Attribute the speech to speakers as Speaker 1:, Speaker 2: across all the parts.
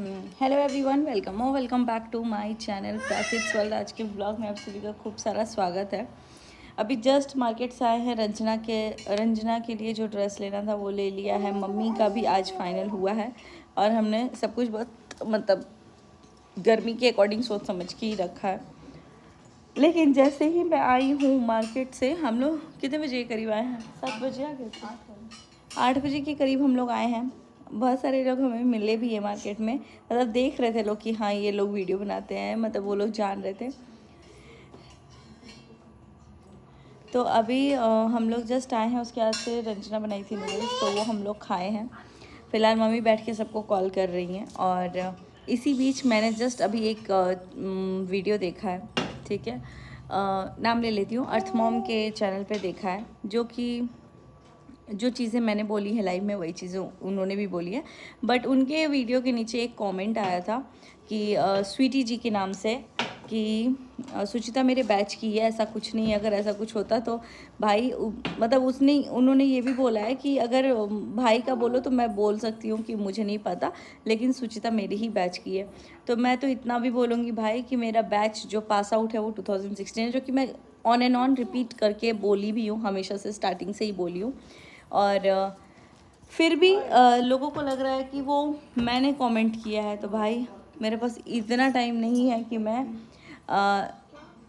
Speaker 1: Hello everyone, welcome back to my channel Prachi's world. आज के blog में आप सभी का खूब सारा स्वागत है। अभी जस्ट मार्केट से आए हैं। रंजना के लिए जो ड्रेस लेना था वो ले लिया है। मम्मी का भी आज फाइनल हुआ है और हमने सब कुछ बहुत मतलब गर्मी के अकॉर्डिंग सोच समझ के ही रखा है। लेकिन जैसे ही मैं आई हूँ मार्केट से, हम लोग कितने बजे के करीब आए हैं? 7 बजे आ गए थे। 8 बजे के करीब हम लोग आए हैं। बहुत सारे लोग हमें मिले भी है मार्केट में, मतलब देख रहे थे लोग कि हाँ ये लोग वीडियो बनाते हैं, मतलब वो लोग जान रहे थे। तो अभी हम लोग जस्ट आए हैं। उसके बाद से रंजना बनाई थी नूडल्स, तो वो हम लोग खाए हैं। फ़िलहाल मम्मी बैठ के सबको कॉल कर रही हैं। और इसी बीच मैंने जस्ट अभी एक वीडियो देखा है, ठीक है, नाम ले लेती हूँ, अर्थ मॉम के चैनल पे देखा है, जो कि जो चीज़ें मैंने बोली है लाइव में वही चीज़ें उन्होंने भी बोली है। बट उनके वीडियो के नीचे एक कमेंट आया था कि स्वीटी जी के नाम से कि सुचिता मेरे बैच की है, ऐसा कुछ नहीं है। अगर ऐसा कुछ होता तो भाई मतलब उन्होंने ये भी बोला है कि अगर भाई का बोलो तो मैं बोल सकती हूँ कि मुझे नहीं पता, लेकिन सुचिता मेरी ही बैच की है। तो मैं तो इतना भी बोलूँगी भाई कि मेरा बैच जो पास आउट है वो 2016 है, जो कि मैं ऑन एंड ऑन रिपीट करके बोली भी हूँ, हमेशा से स्टार्टिंग से ही बोली हूँ। और फिर भी लोगों को लग रहा है कि वो मैंने कमेंट किया है। तो भाई मेरे पास इतना टाइम नहीं है कि मैं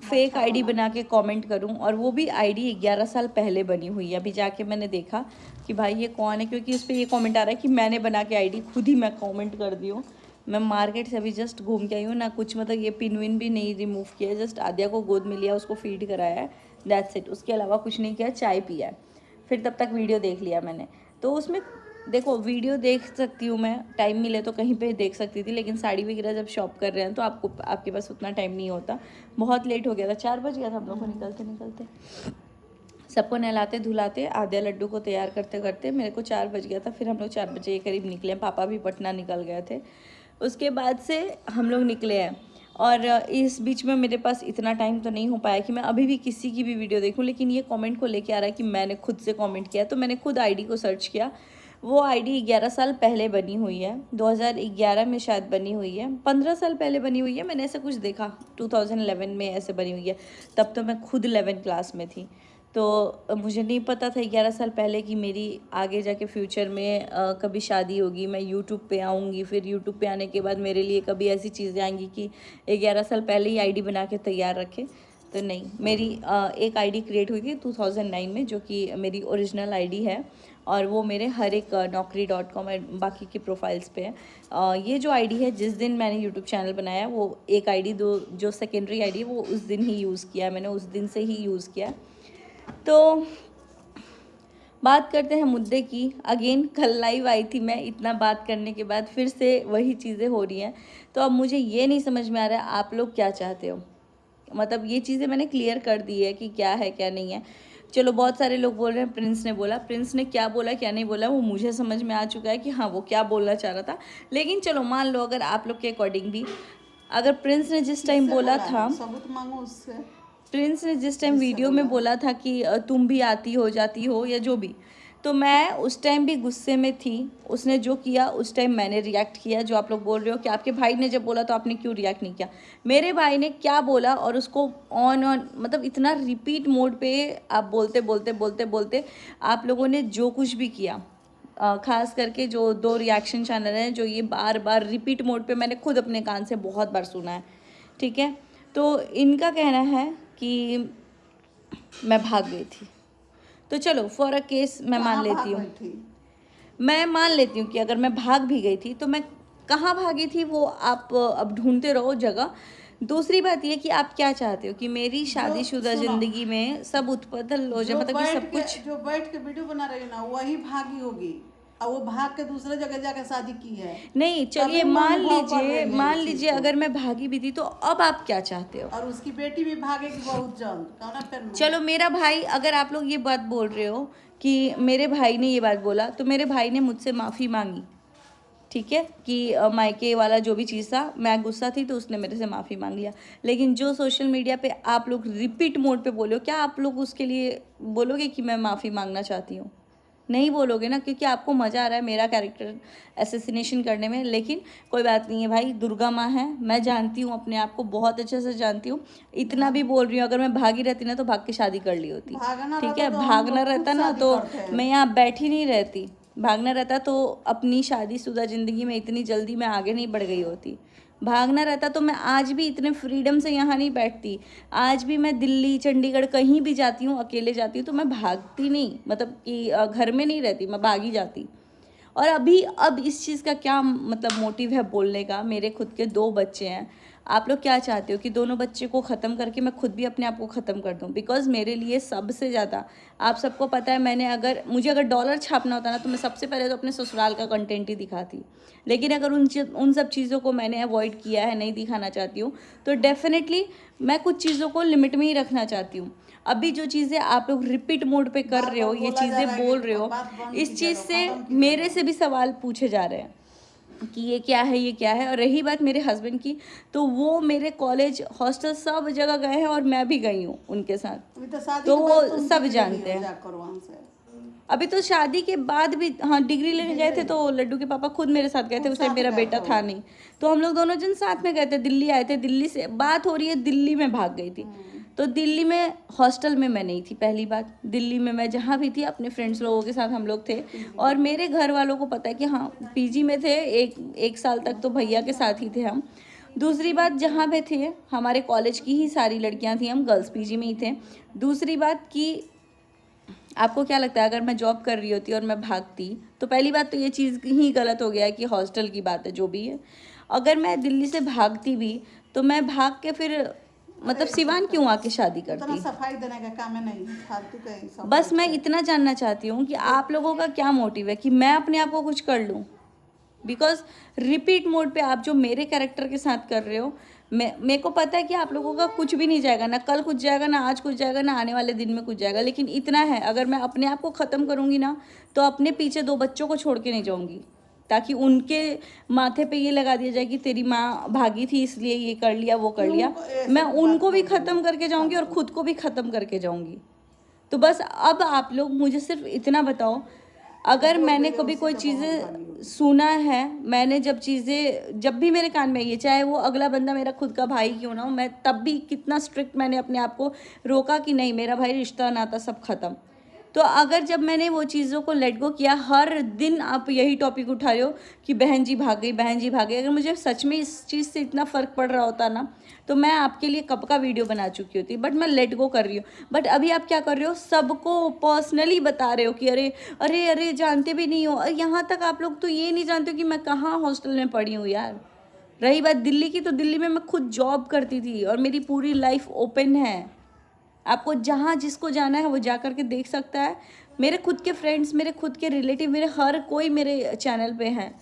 Speaker 1: फेक आईडी बना के कमेंट करूं, और वो भी आईडी 11 साल पहले बनी हुई है। अभी जाके मैंने देखा कि भाई ये कौन है, क्योंकि उस पर ये कमेंट आ रहा है कि मैंने बना के आईडी खुद ही मैं कमेंट कर दी हूँ। मैं मार्केट से अभी जस्ट घूम के आई हूँ ना, कुछ मतलब ये पिन विन भी नहीं रिमूव किया, जस्ट आद्या को गोद में लिया, उसको फीड कराया है, दैट्स इट। उसके अलावा कुछ नहीं किया, चाय पिया है। फिर तब तक वीडियो देख लिया मैंने। तो उसमें देखो, वीडियो देख सकती हूँ मैं, टाइम मिले तो कहीं पे देख सकती थी, लेकिन साड़ी वगैरह जब शॉप कर रहे हैं तो आपके पास उतना टाइम नहीं होता। बहुत लेट हो गया था, 4 बज गया था हम लोग को निकलते निकलते। सबको नहलाते धुलाते आद्या लड्डू को तैयार करते करते मेरे को 4 बज गया था। फिर हम लोग 4 बजे के करीब निकले। पापा भी पटना निकल गए थे। उसके बाद से हम लोग निकले हैं। और इस बीच में मेरे पास इतना टाइम तो नहीं हो पाया कि मैं अभी भी किसी की भी वीडियो देखूं, लेकिन ये कमेंट को लेके आ रहा है कि मैंने खुद से कमेंट किया। तो मैंने खुद आईडी को सर्च किया। वो आईडी 11 साल पहले बनी हुई है, 2011 में शायद बनी हुई है, 15 साल पहले बनी हुई है, मैंने ऐसा कुछ देखा, 2011 में ऐसे बनी हुई है। तब तो मैं खुद 11 क्लास में थी। तो मुझे नहीं पता था 11 साल पहले कि मेरी आगे जाके फ्यूचर में कभी शादी होगी, मैं यूट्यूब पे आऊँगी, फिर यूट्यूब पे आने के बाद मेरे लिए कभी ऐसी चीज़ें आएंगी कि 11 साल पहले ही आईडी बना के तैयार रखे। तो नहीं, मेरी एक आईडी क्रिएट हुई थी 2009 में, जो कि मेरी ओरिजिनल आईडी है, और वो मेरे हर एक naukri.com और बाकी के प्रोफाइल्स पे है। ये जो आईडी है, जिस दिन मैंने यूट्यूब चैनल बनाया, वो एक आईडी, दो जो सेकेंडरी आईडी है, वो उस दिन ही यूज़ किया है मैंने, उस दिन से ही यूज़ किया है। तो बात करते हैं मुद्दे की। अगेन कल लाइव आई थी मैं, इतना बात करने के बाद फिर से वही चीज़ें हो रही हैं। तो अब मुझे ये नहीं समझ में आ रहा है आप लोग क्या चाहते हो। मतलब ये चीज़ें मैंने क्लियर कर दी है कि क्या है क्या नहीं है। चलो, बहुत सारे लोग बोल रहे हैं प्रिंस ने बोला, प्रिंस ने क्या बोला क्या नहीं बोला वो मुझे समझ में आ चुका है कि हाँ वो क्या बोलना चाह रहा था। लेकिन चलो मान लो, अगर आप लोग के अकॉर्डिंग भी, अगर प्रिंस ने जिस टाइम बोला था,
Speaker 2: सबूत मांगो उससे।
Speaker 1: प्रिंस ने जिस टाइम वीडियो में बोला था कि तुम भी आती हो जाती हो या जो भी, तो मैं उस टाइम भी गुस्से में थी। उसने जो किया उस टाइम मैंने रिएक्ट किया। जो आप लोग बोल रहे हो कि आपके भाई ने जब बोला तो आपने क्यों रिएक्ट नहीं किया, मेरे भाई ने क्या बोला और उसको ऑन मतलब इतना रिपीट मोड पे आप बोलते बोलते बोलते बोलते आप लोगों ने जो कुछ भी किया, खास करके जो 2 रिएक्शन चैनल हैं, जो ये बार बार रिपीट मोड पे मैंने खुद अपने कान से बहुत बार सुना है, ठीक है। तो इनका कहना है कि मैं भाग गई थी। तो चलो फॉर अ केस मैं मान लेती हूँ, मैं मान लेती हूँ कि अगर मैं भाग भी गई थी तो मैं कहाँ भागी थी वो आप अब ढूंढते रहो जगह। दूसरी बात ये कि आप क्या चाहते हो कि मेरी शादीशुदा जिंदगी में सब उत्पतल हो जाए, मतलब कि सब कुछ।
Speaker 2: जो बैठ के वीडियो बना रही है ना, वही भागी होगी, और वो भाग के दूसरे जगह जाके शादी की है।
Speaker 1: नहीं, चलिए मान लीजिए अगर मैं भागी भी थी, तो अब आप क्या चाहते हो।
Speaker 2: और उसकी बेटी भी भागेगी बहुत जल्द, कौन फिर।
Speaker 1: चलो, मेरा भाई, अगर आप लोग ये बात बोल रहे हो कि मेरे भाई ने ये बात बोला, तो मेरे भाई ने मुझसे माफ़ी मांगी, ठीक है, कि मायके वाला जो भी चीज़ था, मैं गुस्सा थी तो उसने मेरे से माफ़ी मांग लिया। लेकिन जो सोशल मीडिया पे आप लोग रिपीट मोड पे बोलो, क्या आप लोग उसके लिए बोलोगे कि मैं माफ़ी मांगना चाहती हूँ? नहीं बोलोगे ना, क्योंकि आपको मज़ा आ रहा है मेरा कैरेक्टर असैसिनेशन करने में। लेकिन कोई बात नहीं है भाई, दुर्गा माँ है, मैं जानती हूँ अपने आप को, बहुत अच्छे से जानती हूँ। इतना भी बोल रही हूँ, अगर मैं भागी रहती ना तो भाग के शादी कर ली होती,
Speaker 2: भागना
Speaker 1: ठीक
Speaker 2: रहता
Speaker 1: है।
Speaker 2: तो हम
Speaker 1: भागना
Speaker 2: लोग खुद
Speaker 1: रहता ना
Speaker 2: शादी
Speaker 1: तो
Speaker 2: करते हैं।
Speaker 1: मैं यहाँ बैठी नहीं रहती। भागना रहता तो अपनी शादीशुदा ज़िंदगी में इतनी जल्दी मैं आगे नहीं बढ़ गई होती। भागना रहता तो मैं आज भी इतने फ्रीडम से यहाँ नहीं बैठती। आज भी मैं दिल्ली चंडीगढ़ कहीं भी जाती हूँ, अकेले जाती हूँ तो मैं भागती नहीं, मतलब कि घर में नहीं रहती, मैं भागी जाती। और अभी अब इस चीज़ का क्या मतलब मोटिव है बोलने का, मेरे खुद के 2 बच्चे हैं। आप लोग क्या चाहते हो कि दोनों बच्चे को ख़त्म करके मैं खुद भी अपने आप को ख़त्म कर दूं? बिकॉज़ मेरे लिए सबसे ज़्यादा, आप सबको पता है, मुझे अगर डॉलर छापना होता ना तो मैं सबसे पहले तो अपने ससुराल का कंटेंट ही दिखाती। लेकिन अगर उन सब चीज़ों को मैंने अवॉइड किया है, नहीं दिखाना चाहती हूँ, तो डेफिनेटली मैं कुछ चीज़ों को लिमिट में ही रखना चाहती हूँ। अभी जो चीज़ें आप लोग रिपीट मोड पे कर
Speaker 2: बार
Speaker 1: रहे हो,
Speaker 2: बार
Speaker 1: ये
Speaker 2: बोला जा रहा
Speaker 1: चीज़ें
Speaker 2: है
Speaker 1: बोल
Speaker 2: कि
Speaker 1: रहे हो,
Speaker 2: बात बंद
Speaker 1: इस
Speaker 2: कीजिए
Speaker 1: चीज़
Speaker 2: लो,
Speaker 1: से
Speaker 2: खत्म कीजिए
Speaker 1: मेरे
Speaker 2: लो।
Speaker 1: से भी सवाल पूछे जा रहे हैं कि ये क्या है, ये क्या है। और रही बात मेरे हस्बैंड की, तो वो मेरे कॉलेज हॉस्टल सब जगह गए हैं और मैं भी गई हूँ उनके साथ,
Speaker 2: अभी तो शादी
Speaker 1: तो
Speaker 2: के
Speaker 1: वो
Speaker 2: बाद तुम
Speaker 1: सब
Speaker 2: डिग्री
Speaker 1: जानते
Speaker 2: लियो
Speaker 1: हैं।
Speaker 2: जाकर वहाँ से।
Speaker 1: अभी तो शादी के बाद भी, हाँ, डिग्री लेने गए थे तो लड्डू के पापा खुद मेरे साथ गए थे,
Speaker 2: खुद
Speaker 1: उस टाइम
Speaker 2: साथ
Speaker 1: मेरा
Speaker 2: गए
Speaker 1: बेटा
Speaker 2: थे
Speaker 1: था
Speaker 2: वो।
Speaker 1: नहीं, तो हम लोग दोनों जन साथ में गए थे। दिल्ली आए थे, दिल्ली से बात हो रही है, दिल्ली में भाग गई थी। तो दिल्ली में हॉस्टल में मैं नहीं थी, पहली बात। दिल्ली में मैं जहाँ भी थी अपने फ्रेंड्स लोगों के साथ हम लोग थे, और मेरे घर वालों को पता है कि हाँ पीजी में थे। एक साल तक तो भैया के साथ ही थे हम। दूसरी बात, जहाँ पे थे हमारे कॉलेज की ही सारी लड़कियाँ थी, हम गर्ल्स पीजी में ही थे। दूसरी बात कि आपको क्या लगता है, अगर मैं जॉब कर रही होती और मैं भागती, तो पहली बात तो ये चीज़ ही गलत हो गया है कि हॉस्टल की बात है जो भी है। अगर मैं दिल्ली से भागती भी तो मैं भाग के फिर मतलब सिवान क्यों आके शादी
Speaker 2: उतना
Speaker 1: करती।
Speaker 2: सफाई देने का काम है नहीं, फालतू का ही सब
Speaker 1: बस
Speaker 2: कुछ
Speaker 1: मैं
Speaker 2: है।
Speaker 1: इतना जानना चाहती हूँ कि आप लोगों का क्या मोटिव है कि मैं अपने आप को कुछ कर लूँ। बिकॉज रिपीट मोड पे आप जो मेरे कैरेक्टर के साथ कर रहे हो, मेरे को पता है कि आप लोगों का कुछ भी नहीं जाएगा, ना कल कुछ जाएगा, ना आज कुछ जाएगा, ना आने वाले दिन में कुछ जाएगा। लेकिन इतना है, अगर मैं अपने आप को ख़त्म करूँगी ना तो अपने पीछे 2 बच्चों को छोड़ के नहीं जाऊँगी, ताकि उनके माथे पे ये लगा दिया जाए कि तेरी माँ भागी थी इसलिए ये कर लिया वो कर लिया। मैं उनको भी ख़त्म करके जाऊँगी और ख़ुद को भी ख़त्म करके जाऊँगी। तो बस अब आप लोग मुझे सिर्फ इतना बताओ, अगर मैंने कभी कोई चीज़ें सुना है, मैंने जब भी मेरे कान में आई है, चाहे वो अगला बंदा मेरा खुद का भाई क्यों ना हो, मैं तब भी कितना स्ट्रिक्ट मैंने अपने आप को रोका कि नहीं, मेरा भाई, रिश्ता नाता सब खत्म। तो अगर जब मैंने वो चीज़ों को लेट गो किया, हर दिन आप यही टॉपिक उठा रहे हो कि बहन जी भाग गई, बहन जी भाग गई। अगर मुझे सच में इस चीज़ से इतना फ़र्क पड़ रहा होता ना तो मैं आपके लिए कब का वीडियो बना चुकी होती। बट मैं लेट गो कर रही हूँ। बट अभी आप क्या कर रहे हो, सबको पर्सनली बता रहे हो कि अरे अरे अरे जानते भी नहीं हो। और यहाँ तक आप लोग तो ये नहीं जानते हो कि मैं कहाँ हॉस्टल में पढ़ी हूँ यार। रही बात दिल्ली की, तो दिल्ली में मैं खुद जॉब करती थी और मेरी पूरी लाइफ ओपन है। आपको जहाँ जिसको जाना है वो जा कर के देख सकता है। मेरे खुद के फ्रेंड्स, मेरे खुद के रिलेटिव, मेरे हर कोई मेरे चैनल पे हैं।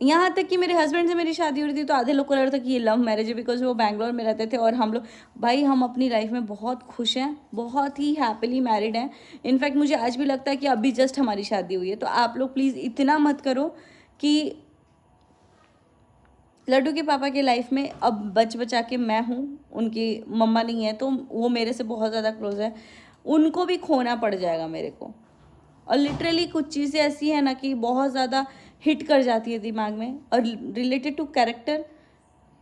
Speaker 1: यहाँ तक कि मेरे हस्बैंड से मेरी शादी हो रही थी तो आधे लोग को लग रहा था कि ये लव मैरिज है, बिकॉज वो बैंगलोर में रहते थे और हम लोग, भाई हम अपनी लाइफ में बहुत खुश हैं, बहुत ही हैप्पीली मैरिड हैं। इनफैक्ट मुझे आज भी लगता है कि अभी जस्ट हमारी शादी हुई है। तो आप लोग प्लीज़ इतना मत करो कि लड्डू के पापा के लाइफ में अब बच बचा के मैं हूँ, उनकी मम्मा नहीं है, तो वो मेरे से बहुत ज़्यादा क्लोज है, उनको भी खोना पड़ जाएगा मेरे को। और लिटरली कुछ चीज़ें ऐसी हैं ना कि बहुत ज़्यादा हिट कर जाती है दिमाग में, और रिलेटेड टू कैरेक्टर।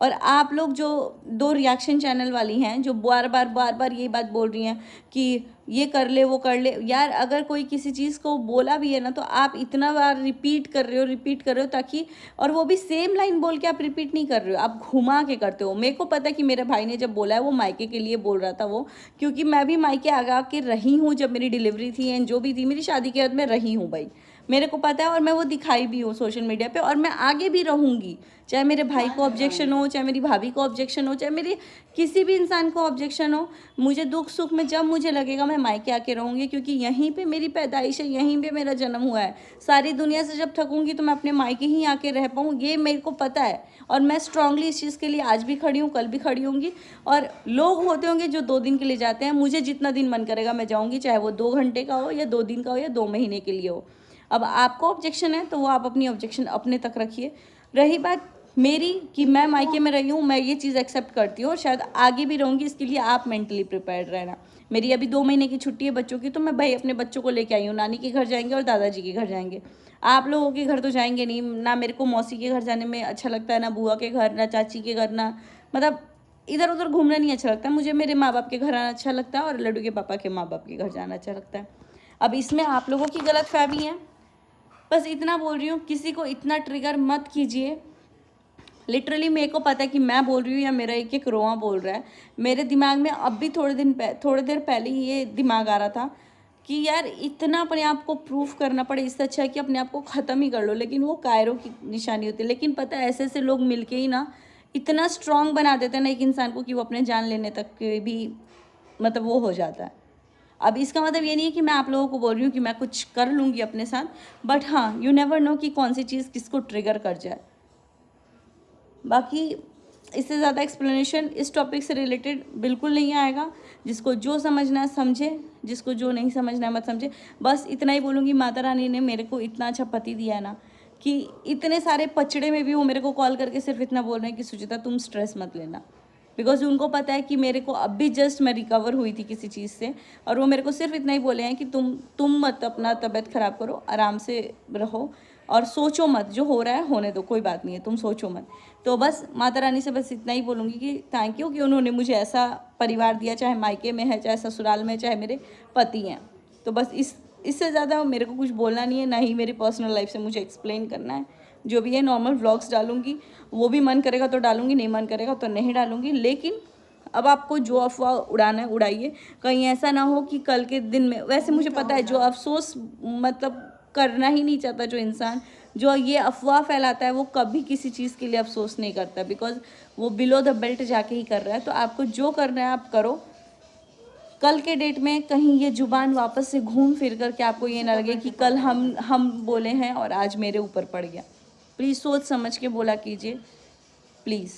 Speaker 1: और आप लोग जो 2 रिएक्शन चैनल वाली हैं जो बार बार ये बात बोल रही हैं कि ये कर ले वो कर ले, यार अगर कोई किसी चीज़ को बोला भी है ना तो आप इतना बार रिपीट कर रहे हो ताकि, और वो भी सेम लाइन बोल के आप रिपीट नहीं कर रहे हो, आप घुमा के करते हो। मेरे को पता है कि मेरे भाई ने जब बोला है वो मायके के लिए बोल रहा था वो, क्योंकि मैं भी मायके आगा के रही हूँ जब मेरी डिलीवरी थी एंड जो भी थी मेरी शादी के बाद मैं रही हूँ भाई, मेरे को पता है। और मैं वो दिखाई भी हूँ सोशल मीडिया पे, और मैं आगे भी रहूँगी, चाहे मेरे भाई को ऑब्जेक्शन हो, चाहे मेरी भाभी को ऑब्जेक्शन हो, चाहे मेरे किसी भी इंसान को ऑब्जेक्शन हो। मुझे दुख सुख में जब मुझे लगेगा मैं मायके आके रहूँगी, क्योंकि यहीं पे मेरी पैदाइश है, यहीं पे मेरा जन्म हुआ है। सारी दुनिया से जब थकूँगी तो मैं अपने मायके ही आके रह पाऊँ, ये मेरे को पता है। और मैं स्ट्रांगली इस चीज़ के लिए आज भी खड़ी हूँ, कल भी खड़ी होंगी। और लोग होते होंगे जो 2 दिन के लिए जाते हैं, मुझे जितना दिन मन करेगा मैं जाऊँगी, चाहे वो 2 घंटे का हो या 2 दिन का हो या 2 महीने के लिए हो। अब आपको ऑब्जेक्शन है तो वो आप अपनी ऑब्जेक्शन अपने तक रखिए। रही बात मेरी कि मैं मायके में रही हूँ, मैं ये चीज़ एक्सेप्ट करती हूँ और शायद आगे भी रहूँगी, इसके लिए आप मेंटली प्रिपेयर्ड रहना। मेरी अभी 2 महीने की छुट्टी है बच्चों की, तो मैं भाई अपने बच्चों को लेके आई हूँ, नानी के घर जाएंगे और दादाजी के घर जाएंगे। आप लोगों के घर तो जाएंगे नहीं ना, मेरे को मौसी के घर जाने में अच्छा लगता है, ना बुआ के घर, ना चाची के घर, ना मतलब इधर उधर घूमना नहीं अच्छा लगता। मुझे मेरे माँ बाप के घर आना अच्छा लगता है और लड्डू के पापा के माँ बाप के घर जाना अच्छा लगता है। अब इसमें आप लोगों की गलतफहमी है, बस इतना बोल रही हूँ, किसी को इतना ट्रिगर मत कीजिए। लिटरली मेरे को पता है कि मैं बोल रही हूँ या मेरा एक एक रोआ बोल रहा है। मेरे दिमाग में अब भी थोड़ी देर पहले ही ये दिमाग आ रहा था कि यार इतना अपने आप को प्रूफ करना पड़े, इससे अच्छा है कि अपने आप को ख़त्म ही कर लो। लेकिन वो कायरों की निशानी होती है। लेकिन पता है ऐसे ऐसे लोग मिलके ही ना इतना स्ट्रांग बना देते हैं ना एक इंसान को कि वो अपने जान लेने तक के भी मतलब वो हो जाता है। अब इसका मतलब ये नहीं है कि मैं आप लोगों को बोल रही हूँ कि मैं कुछ कर लूँगी अपने साथ, बट हाँ, यू नेवर नो कि कौन सी चीज़ किसको ट्रिगर कर जाए। बाकी इससे ज़्यादा एक्सप्लेनेशन इस टॉपिक से रिलेटेड बिल्कुल नहीं आएगा। जिसको जो समझना है समझे, जिसको जो नहीं समझना है मत समझे। बस इतना ही बोलूँगी, माता रानी ने मेरे को इतना अच्छा पति दिया है ना कि इतने सारे पचड़े में भी वो मेरे को कॉल करके सिर्फ इतना बोल रहे हैं कि सुचिता तुम स्ट्रेस मत लेना। बिकॉज उनको पता है कि मेरे को अब भी जस्ट मैं रिकवर हुई थी किसी चीज़ से, और वो मेरे को सिर्फ इतना ही बोले हैं कि तुम मत अपना तबीयत ख़राब करो, आराम से रहो और सोचो मत, जो हो रहा है होने दो, कोई बात नहीं है, तुम सोचो मत। तो बस माता रानी से बस इतना ही बोलूँगी कि थैंक यू कि उन्होंने मुझे ऐसा परिवार दिया, चाहे मायके में है, चाहे ससुराल में, चाहे मेरे पति हैं। तो बस इससे ज़्यादा मेरे को कुछ बोलना नहीं है, ना ही मेरी पर्सनल लाइफ से मुझे एक्सप्लेन करना है। जो भी है नॉर्मल व्लॉग्स डालूंगी, वो भी मन करेगा तो डालूंगी, नहीं मन करेगा तो नहीं डालूंगी। लेकिन अब आपको जो अफवाह उड़ाना है उड़ाइए, कहीं ऐसा ना हो कि कल के दिन में, वैसे मुझे पता है जो अफसोस मतलब करना ही नहीं चाहता जो इंसान, जो ये अफवाह फैलाता है, वो कभी किसी चीज़ के लिए अफसोस नहीं करता, बिकॉज वो बिलो द बेल्ट जाके ही कर रहा है। तो आपको जो करना है आप करो। कल के डेट में कहीं ये जुबान वापस से घूम फिर कर के आपको ये ना लगे कि कल हम बोले हैं और आज मेरे ऊपर पड़ गया। प्लीज़ सोच समझ के बोला कीजिए, प्लीज़।